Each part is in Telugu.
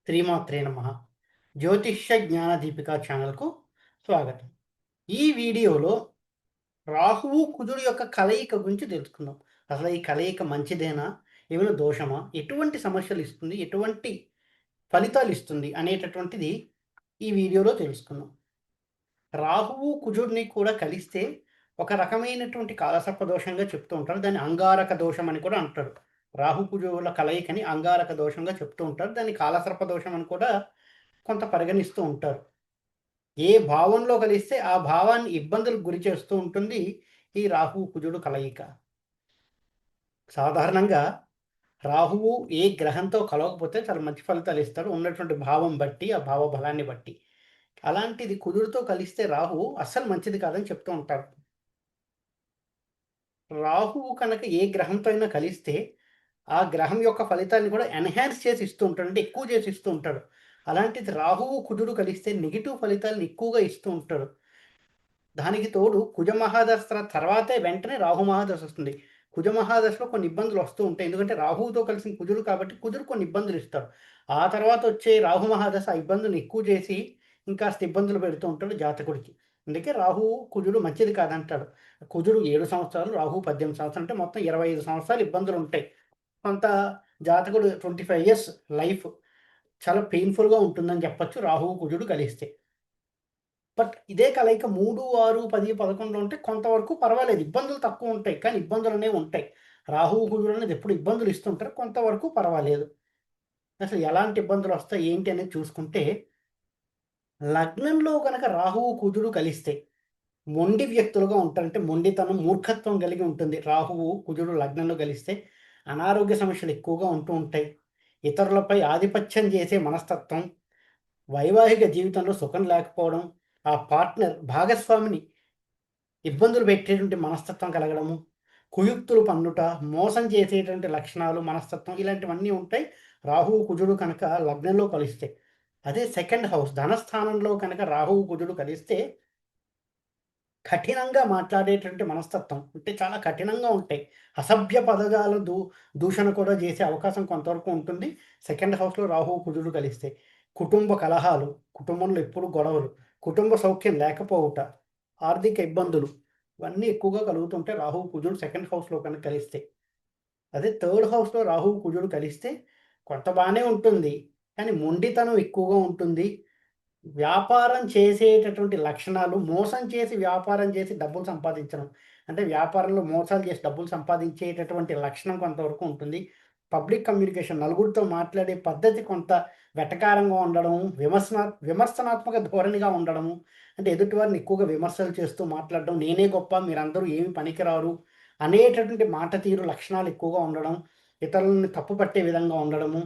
శ్రీమాత్రే నమః. జ్యోతిష్య జ్ఞాన దీపిక ఛానల్కు స్వాగతం. ఈ వీడియోలో రాహువు కుజుడు యొక్క కలయిక గురించి తెలుసుకుందాం. అసలు ఈ కలయిక మంచిదేనా? ఏమైనా దోషమా? ఎటువంటి సమస్యలు ఇస్తుంది? ఎటువంటి ఫలితాలు ఇస్తుంది అనేటటువంటిది ఈ వీడియోలో తెలుసుకుందాం. రాహువు కుజుడిని కూడా కలిస్తే ఒక రకమైనటువంటి కాలసర్ప దోషంగా చెప్తూ ఉంటారు. దాన్ని అంగారక దోషం అని కూడా అంటారు. రాహు కుజువుల కలయికని అంగారక దోషంగా చెప్తూ ఉంటారు. దాన్ని కాలసర్ప దోషం అని కూడా కొంత పరిగణిస్తూ ఉంటారు. ఏ భావంలో కలిస్తే ఆ భావాన్ని ఇబ్బందులకు గురి చేస్తూ ఉంటుంది ఈ రాహు కుజుడు కలయిక. సాధారణంగా రాహువు ఏ గ్రహంతో కలవకపోతే చాలా మంచి ఫలితాలు ఇస్తాడు. ఉన్నటువంటి భావం బట్టి, ఆ భావ బలాన్ని బట్టి. అలాంటిది కుజుడితో కలిస్తే రాహువు అస్సలు మంచిది కాదని చెప్తూ ఉంటారు. రాహువు కనుక ఏ గ్రహంతో అయినా కలిస్తే ఆ గ్రహం యొక్క ఫలితాన్ని కూడా ఎన్హాన్స్ చేసి ఇస్తూ ఉంటాడు. అంటే ఎక్కువ చేసి ఇస్తూ ఉంటాడు. అలాంటిది రాహువు కుజుడు కలిస్తే నెగిటివ్ ఫలితాలను ఎక్కువగా ఇస్తూ ఉంటాడు. దానికి తోడు కుజ మహాదశ తర్వాతే వెంటనే రాహు మహాదశ వస్తుంది. కుజ మహాదశలో కొన్ని ఇబ్బందులు వస్తూ ఉంటాయి. ఎందుకంటే రాహువుతో కలిసిన కుజుడు కాబట్టి కుజుడు కొన్ని ఇబ్బందులు ఇస్తాడు. ఆ తర్వాత వచ్చే రాహు మహాదశ ఆ ఇబ్బందులు ఎక్కువ చేసి ఇంకాస్త ఇబ్బందులు పెడుతూ ఉంటాడు జాతకుడికి. అందుకే రాహువు కుజుడు మంచిది కాదంటాడు. కుజుడు 7 సంవత్సరాలు, రాహువు 18 సంవత్సరాలు, అంటే మొత్తం 25 సంవత్సరాలు ఇబ్బందులు ఉంటాయి. కొంత జాతకుడు 25 ఇయర్స్ లైఫ్ చాలా పెయిన్‌ఫుల్‌గా ఉంటుందని చెప్పొచ్చు రాహువు కుజుడు కలిస్తే. బట్ ఇదే కలయిక 3, 6, 10, 11 ఉంటే కొంతవరకు పర్వాలేదు. ఇబ్బందులు తక్కువుంటాయి. కానీ ఇబ్బందులనేవి ఉంటాయి. రాహువు, కుజుడు అనేది ఎప్పుడు ఇబ్బందులు ఇస్తుంటారు. కొంతవరకు పర్వాలేదు. అసలు ఎలాంటి ఇబ్బందులొస్తాయి ఏంటి అనేది చూసుకుంటే, లగ్నంలో గనక రాహువు, కుజుడు కలిస్తే మొండి వ్యక్తులుగా ఉంటారు. అంటే మొండితనం, మూర్ఖత్వం కలిగి ఉంటుంది. రాహువు, కుజుడు లగ్నంలో కలిస్తే అనారోగ్య సమస్యలు ఎక్కువగా ఉంటూ ఉంటాయి. ఇతరులపై ఆధిపత్యం చేసే మనస్తత్వం, వైవాహిక జీవితంలో సుఖం లేకపోవడం, ఆ పార్ట్నర్ భాగస్వామిని ఇబ్బందులు పెట్టేటువంటి మనస్తత్వం కలగడము, కుయుక్తులు పన్నుట, మోసం చేసేటువంటి లక్షణాలు, మనస్తత్వం ఇలాంటివన్నీ ఉంటాయి. రాహువు, కుజుడు కనుక లగ్నంలో కలిస్తే. అదే సెకండ్ హౌస్ ధనస్థానంలో కనుక రాహువు, కుజుడు కలిస్తే కఠినంగా మాట్లాడేటువంటి మనస్తత్వం. అంటే చాలా కఠినంగా ఉంటాయి. అసభ్య పదజాల దూషణ కూడా చేసే అవకాశం కొంతవరకు ఉంటుంది. సెకండ్ హౌస్‌లో రాహువు, కుజుడు కలిస్తే. కుటుంబ కలహాలు, కుటుంబంలో ఎప్పుడు గొడవలు, కుటుంబ సౌఖ్యం లేకపోవుట, ఆర్థిక ఇబ్బందులు ఇవన్నీ ఎక్కువగా కలుగుతుంటాయి రాహువు, కుజుడు సెకండ్ హౌస్‌లో కనుక కలిస్తే. అదే థర్డ్ హౌస్‌లో రాహువు, కుజుడు కలిస్తే కొంత బానే ఉంటుంది. కానీ మొండితనం ఎక్కువగా ఉంటుంది. వ్యాపారం చేసేటటువంటి లక్షణాలు, మోసం చేసి వ్యాపారం చేసి డబ్బులు సంపాదించడం. అంటే వ్యాపారంలో మోసాలు చేసి డబ్బులు సంపాదించేటటువంటి లక్షణం కొంతవరకు ఉంటుంది. పబ్లిక్ కమ్యూనికేషన్ నలుగురితో మాట్లాడే పద్ధతి కొంత వెటకారంగా ఉండడం, విమర్శనాత్మక ధోరణిగా ఉండడము. అంటే ఎదుటివారిని ఎక్కువగా విమర్శలు చేస్తూ మాట్లాడడం, నేనే గొప్ప మీరందరూ ఏమి పనికిరారు అనేటటువంటి మాట తీరు లక్షణాలు ఎక్కువగా ఉండడం, ఇతరులని తప్పు పట్టే విధంగా ఉండడము,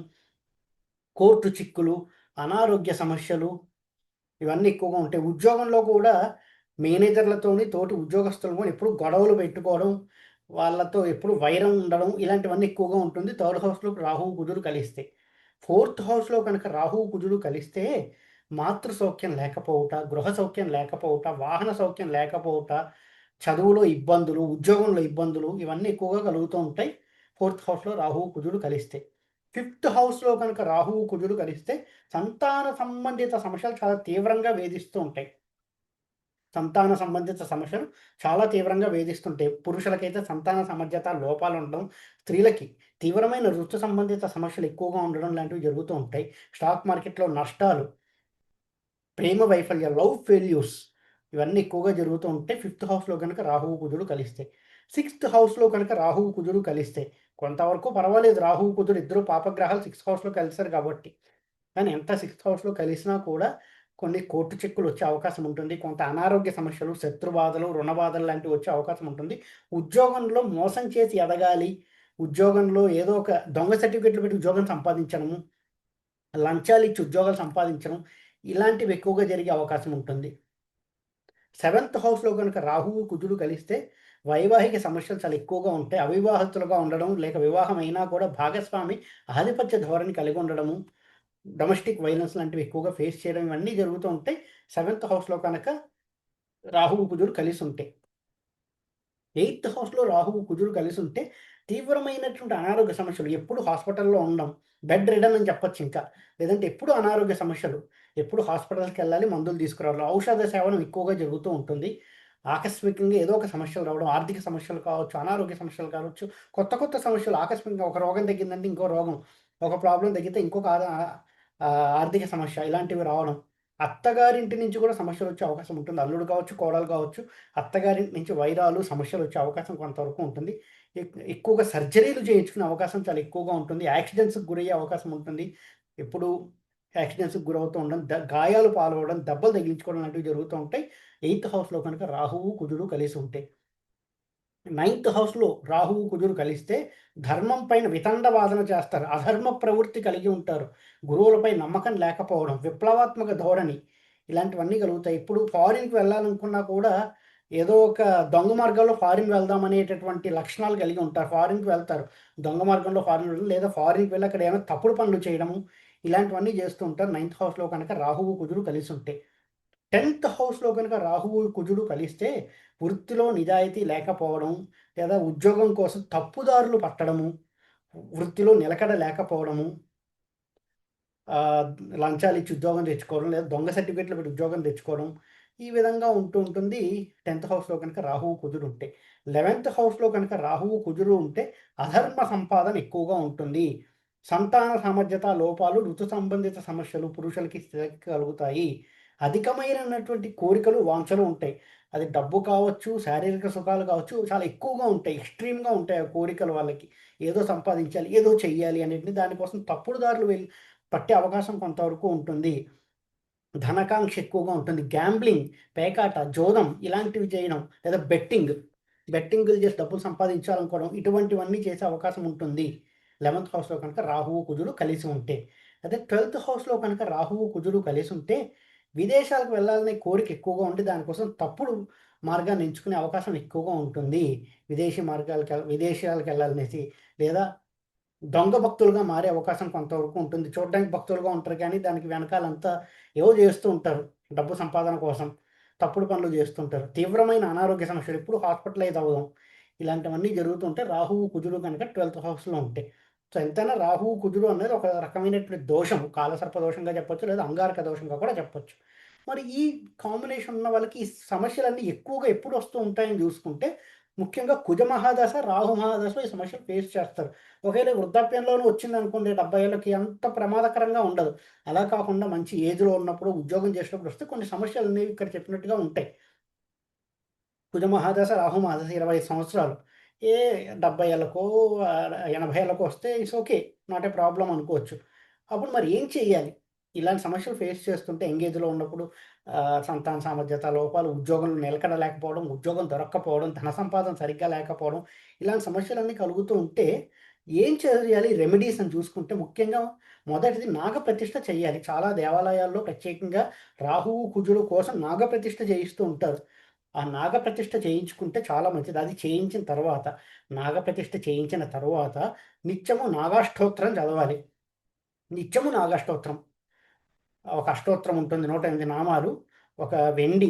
కోర్టు చిక్కులు, అనారోగ్య సమస్యలు ఇవన్నీ ఎక్కువగా ఉంటాయి. ఉద్యోగంలో కూడా మేనేజర్‌లతోని, తోటి ఉద్యోగస్తులతోని ఎప్పుడు గొడవలు పెట్టుకోవడం, వాళ్ళతో ఎప్పుడు వైరం ఉండడం ఇలాంటివన్నీ ఎక్కువగా ఉంటుంది. థర్డ్ హౌస్‌లో రాహువు, కుజుడు కలిస్తే. ఫోర్త్ హౌస్‌లో కనుక రాహువు, కుజుడు కలిస్తే మాతృ సౌఖ్యం లేకపోవుట, గృహ సౌఖ్యం లేకపోవుట, వాహన సౌఖ్యం లేకపోవుట, చదువులో ఇబ్బందులు, ఉద్యోగంలో ఇబ్బందులు ఇవన్నీ ఎక్కువగా కలుగుతూ ఉంటాయి. ఫోర్త్ హౌస్‌లో రాహువు, కుజుడు కలిస్తే. ఫిఫ్త్ హౌస్‌లో కనుక రాహువు, కుజుడు కలిస్తే సంతాన సంబంధిత సమస్యలు చాలా తీవ్రంగా వేధిస్తూ ఉంటాయి. సంతాన సంబంధిత సమస్యలు చాలా తీవ్రంగా వేధిస్తుంటాయి. పురుషులకైతే సంతాన సమర్థత లోపాలుండడం, స్త్రీలకి తీవ్రమైన ఋతు సంబంధిత సమస్యలు ఎక్కువగా ఉండడం లాంటివి జరుగుతూ ఉంటాయి. స్టాక్ మార్కెట్‌లో నష్టాలు, ప్రేమ వైఫల్యాలు, లవ్ ఫెయిల్యూర్స్ ఇవన్నీ ఎక్కువగా జరుగుతూ ఉంటాయి. ఫిఫ్త్ హౌస్‌లో గనుక రాహువు, కుజుడు కలిస్తే. సిక్స్త్ హౌస్‌లో కనుక రాహువు, కుజుడు కలిస్తే కొంతవరకు పర్వాలేదు. రాహువు, కుజుడు ఇద్దరు పాపగ్రహాలు సిక్స్త్ హౌస్‌లో కలిసారు కాబట్టి. కానీ ఎంత సిక్స్త్ హౌస్‌లో కలిసినా కూడా కొన్ని కోర్టు చిక్కులు వచ్చే అవకాశం ఉంటుంది. కొంత అనారోగ్య సమస్యలు, శత్రు బాధలు, రుణ బాధలు లాంటివి వచ్చే అవకాశం ఉంటుంది. ఉద్యోగంలో మోసం చేసి ఎదగాలి. ఉద్యోగంలో ఏదో ఒక దొంగ సర్టిఫికేట్‌లు పెట్టి ఉద్యోగం సంపాదించడము, లంచాలిచ్చి ఉద్యోగాలు సంపాదించడం ఇలాంటివి ఎక్కువగా జరిగే అవకాశం ఉంటుంది. సెవెంత్ హౌస్‌లో గనుక రాహువు, కుజుడు కలిస్తే వైవాహిక సమస్యలు చాలా ఎక్కువగా ఉంటాయి. అవివాహితులుగా ఉండడం, లేక వివాహం అయినా కూడా భాగస్వామి ఆధిపత్య ధోరణి కలిగి ఉండడము, డొమెస్టిక్ వయలెన్స్ లాంటివి ఎక్కువగా ఫేస్ చేయడం ఇవన్నీ జరుగుతూ ఉంటాయి. సెవెంత్ హౌస్‌లో కనుక రాహువు, కుజుడు కలిసుంటే. ఎయిత్ హౌస్‌లో రాహువు, కుజుడు కలిసుంటే తీవ్రమైనటువంటి అనారోగ్య సమస్యలు, ఎప్పుడు హాస్పిటల్‌లో ఉండడం, బెడ్ రిడన్ అని చెప్పొచ్చు ఇంకా. లేదంటే ఎప్పుడు అనారోగ్య సమస్యలు, ఎప్పుడు హాస్పిటల్‌కెళ్ళాలి, మందులు తీసుకురావాలి. ఔషధ సేవనం ఎక్కువగా జరుగుతూ ఉంటుంది. ఆకస్మికంగా ఏదో ఒక సమస్యలు రావడం, ఆర్థిక సమస్యలు కావచ్చు, అనారోగ్య సమస్యలు కావచ్చు, కొత్త కొత్త సమస్యలు ఆకస్మికంగా ఒక రోగం తగ్గిందంటే ఇంకో రోగం, ఒక ప్రాబ్లమ్ తగ్గితే ఇంకొక ఆర్థిక సమస్య ఇలాంటివి రావడం. అత్తగారింటి నుంచి కూడా సమస్యలొచ్చే అవకాశం ఉంటుంది. అల్లుడు కావచ్చు, కోడలు కావచ్చు, అత్తగారింటి నుంచి వైరాలు, సమస్యలొచ్చే అవకాశం కొంతవరకు ఉంటుంది. ఎక్కువగా సర్జరీలు చేయించుకునే అవకాశం చాలా ఎక్కువగా ఉంటుంది. యాక్సిడెంట్స్‌కి గురయ్యే అవకాశం ఉంటుంది. ఎప్పుడు యాక్సిడెంట్స్‌కి గురవుతూ ఉండడం, గాయాలు పాలవ్వడం, దెబ్బలు తగిలించుకోవడం లాంటివి జరుగుతూ ఉంటాయి. ఎయిత్ హౌస్‌లో కనుక రాహువు, కుజుడు కలిసి ఉంటే. నైన్త్ హౌస్‌లో రాహువు, కుజుడు కలిస్తే ధర్మం పైన వితండవాదన చేస్తారు. అధర్మ ప్రవృత్తి కలిగి ఉంటారు. గురువులపై నమ్మకం లేకపోవడం, విప్లవాత్మక ధోరణి ఇలాంటివన్నీ కలుగుతాయి. ఇప్పుడు ఫారిన్‌కి వెళ్ళాలనుకున్నా కూడా ఏదో ఒక దొంగ మార్గంలో ఫారిన్ వెళ్దాం అనేటటువంటి లక్షణాలు కలిగి ఉంటారు. ఫారిన్‌కి వెళ్తారు. దొంగ మార్గంలో ఫారిన్ వెళ్ళడం లేదా ఫారిన్‌కి వెళ్ళి అక్కడ ఏమైనా తప్పుడు పనులు చేయడము ఇలాంటివన్నీ చేస్తూ ఉంటారు. నైన్త్ హౌస్‌లో కనుక రాహువు, కుజుడు కలిసి ఉంటే. 10థ్ హౌస్‌లో గనుక రాహువు, కుజుడు కలిస్తే వృత్తిలో నిజాయితీ లేకపోవడం, లేదా ఉద్యోగం కోసం తప్పుదారులు పట్టడము, వృత్తిలో నిలకడ లేకపోవడము, ఆహ్, లంచాలిచ్చి ఉద్యోగం తెచ్చుకోవడం, లేదా దొంగ సర్టిఫికేట్‌లు పెట్టి ఉద్యోగం తెచ్చుకోవడం, ఈ విధంగా ఉంటూ ఉంటుంది 10థ్ హౌస్‌లో కనుక రాహువు, కుజుడు ఉంటే. 11థ్ హౌస్‌లో కనుక రాహువు, కుజుడు ఉంటే అధర్మ సంపాదన ఎక్కువగా ఉంటుంది. సంతాన సామర్థ్యత లోపాలు, ఋతు సంబంధిత సమస్యలు పురుషులకి, స్త్రీలకి కలుగుతాయి. అధికమైనటువంటి కోరికలు, వాంఛలు ఉంటాయి. అది డబ్బు కావచ్చు, శారీరక సుఖాలు కావచ్చు, చాలా ఎక్కువగా ఉంటాయి. ఎక్స్‌ట్రీమ్‌గా ఉంటాయి ఆ కోరికలు వాళ్ళకి. ఏదో సంపాదించాలి, ఏదో చెయ్యాలి అనేది దానికోసం తప్పుడు దారులు పట్టే అవకాశం కొంతవరకు ఉంటుంది. ధనకాంక్ష ఎక్కువగా ఉంటుంది. గ్యాంబ్లింగ్, పేకాట, జోదం ఇలాంటివి చేయడం లేదా బెట్టింగులు చేసి డబ్బులు సంపాదించాలనుకోవడం ఇటువంటివన్నీ చేసే అవకాశం ఉంటుంది. 11థ్ హౌస్‌లో కనుక రాహువు, కుజుడు కలిసి ఉంటే. అదే 12థ్ హౌస్‌లో కనుక రాహువు, కుజుడు కలిసుంటే విదేశాలకు వెళ్ళాలనే కోరిక ఎక్కువగా ఉండి దానికోసం తప్పుడు మార్గాన్ని ఎంచుకునే అవకాశం ఎక్కువగా ఉంటుంది. విదేశాలకెళ్ళాలనేసి లేదా దొంగ భక్తులుగా మారే అవకాశం కొంతవరకు ఉంటుంది. చూడ్డానికి భక్తులుగా ఉంటారు కానీ, దానికి వెనకాలంతా ఏవో జేస్తూ ఉంటారు. డబ్బు సంపాదన కోసం. తప్పుడు పనులు జేస్తుంటారు. తీవ్రమైన అనారోగ్య సమస్యలు ఎప్పుడు హాస్పిటలైజ్ అవ్వడం. ఇలాంటివన్నీ జరుగుతుంటే రాహువు, కుజుడు గనక 12థ్ హౌస్‌లో ఉంటే. సో, ఎంతైనా రాహువు, కుజుడు అనేది ఒక రకమైనటువంటి దోషం. కాలసర్ప దోషంగా చెప్పొచ్చు. లేదా అంగారక దోషంగా కూడా చెప్పొచ్చు. మరి ఈ కాంబినేషన్ ఉన్న వాళ్ళకి ఈ సమస్యలన్నీ ఎక్కువగా ఎప్పుడొస్తూ ఉంటాయని జూసుకుంటే, ముఖ్యంగా కుజ మహాదశ, రాహు మహాదశలో ఈ సమస్యలు ఫేస్ చేస్తారు. ఒకవేళ వృద్ధాప్యంలోనే వచ్చిందనుకోండి 70 ఏళ్ళకి అంత ప్రమాదకరంగా ఉండదు. అలా కాకుండా మంచి ఏజ్‌లో ఉన్నప్పుడు, ఉద్యోగం చేసేటప్పుడు వస్తే కొన్ని సమస్యలనేవి ఇక్కడ చెప్పినట్టుగా ఉంటాయి. కుజ మహాదశ, రాహు మహాదశ 25 సంవత్సరాలు. ఏ 70 ఏళ్ళకో 80 ఏళ్ళకో వస్తే it's okay. Not a problem అనుకోవచ్చు. అప్పుడు మరి ఏం చేయాలి? ఇలాంటి సమస్యలు ఫేస్ చేస్తుంటే యంగ్ ఏజ్‌లో ఉన్నప్పుడు సంతాన సామర్థ్యత లోపాలు, ఉద్యోగంలో నిలకడ లేకపోవడం, ఉద్యోగం దొరక్కపోవడం, ధన సంపాదన సరిగ్గా లేకపోవడం, ఇలాంటి సమస్యలన్నీ కలుగుతూ ఉంటే ఏం చేయాలి? రెమెడీస్ అని చూసుకుంటే ముఖ్యంగా మొదటిది నాగప్రతిష్ఠ చేయాలి. చాలా దేవాలయాల్లో ప్రత్యేకంగా రాహువు, కుజుడు కోసం నాగప్రతిష్ఠ చేయిస్తూ ఉంటారు. ఆ నాగప్రతిష్ఠ చేయించుకుంటే చాలా మంచిది. అది చేయించిన తర్వాత, నాగప్రతిష్ఠ చేయించిన తరువాత నిత్యము నాగాష్టోత్తరం చదవాలి. నిత్యము నాగాష్టోత్తరం. ఒక అష్టోత్తరం ఉంటుంది. 108 నామాలు. ఒక వెండి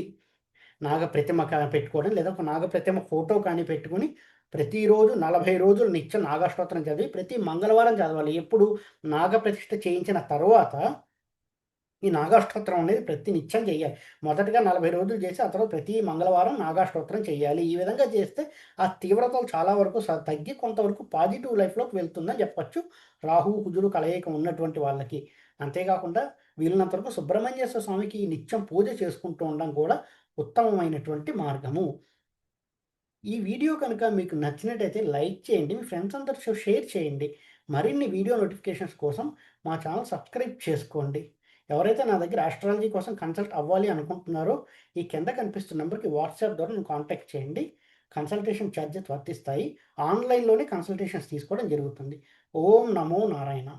నాగప్రతిమ పెట్టుకోవడం లేదా ఒక నాగప్రతిమ ఫోటో కానీ పెట్టుకొని ప్రతిరోజు 40 రోజులు నిత్యం నాగాష్టోత్తరం చదివి ప్రతి మంగళవారం చదవాలి. ఎప్పుడు నాగప్రతిష్ఠ చేయించిన తరువాత ఈ నాగాష్టోత్తరం అనేది ప్రతి నిత్యం చేయాలి. మొదటగా 40 రోజులు చేసి, ఆ తర్వాత ప్రతి మంగళవారం నాగాష్టోత్తరం చేయాలి. ఈ విధంగా చేస్తే ఆ తీవ్రతలు చాలా వరకు తగ్గి కొంతవరకు పాజిటివ్ లైఫ్‌లోకి వెళ్తుందని చెప్పొచ్చు. రాహు, కుజుడు కలయిక ఉన్నటువంటి వాళ్ళకి. అంతేకాకుండా వీలున్నంత వరకు సుబ్రహ్మణ్యేశ్వర స్వామికి నిత్యం పూజ చేసుకుంటూ ఉండడం కూడా ఉత్తమమైనటువంటి మార్గము. ఈ వీడియో కనుక మీకు నచ్చినట్టయితే లైక్ చేయండి. మీ ఫ్రెండ్స్ అందరితో షేర్ చేయండి. మరిన్ని వీడియో నోటిఫికేషన్స్ కోసం మా ఛానల్ సబ్స్క్రైబ్ చేసుకోండి. ఎవరైతే నా దగ్గర ఆస్ట్రాలజీ కోసం కన్సల్ట్ అవ్వాలి అనుకుంటున్నారో, ఈ కింద కనిపిస్తున్న నంబర్‌కి వాట్సాప్ ద్వారా నన్ను కాంటాక్ట్ చేయండి. కన్సల్టేషన్ ఛార్జెస్ వర్తిస్తాయి. ఆన్‌లైన్‌లోనే కన్సల్టేషన్స్ తీసుకోవడం జరుగుతుంది. ఓం నమో నారాయణ.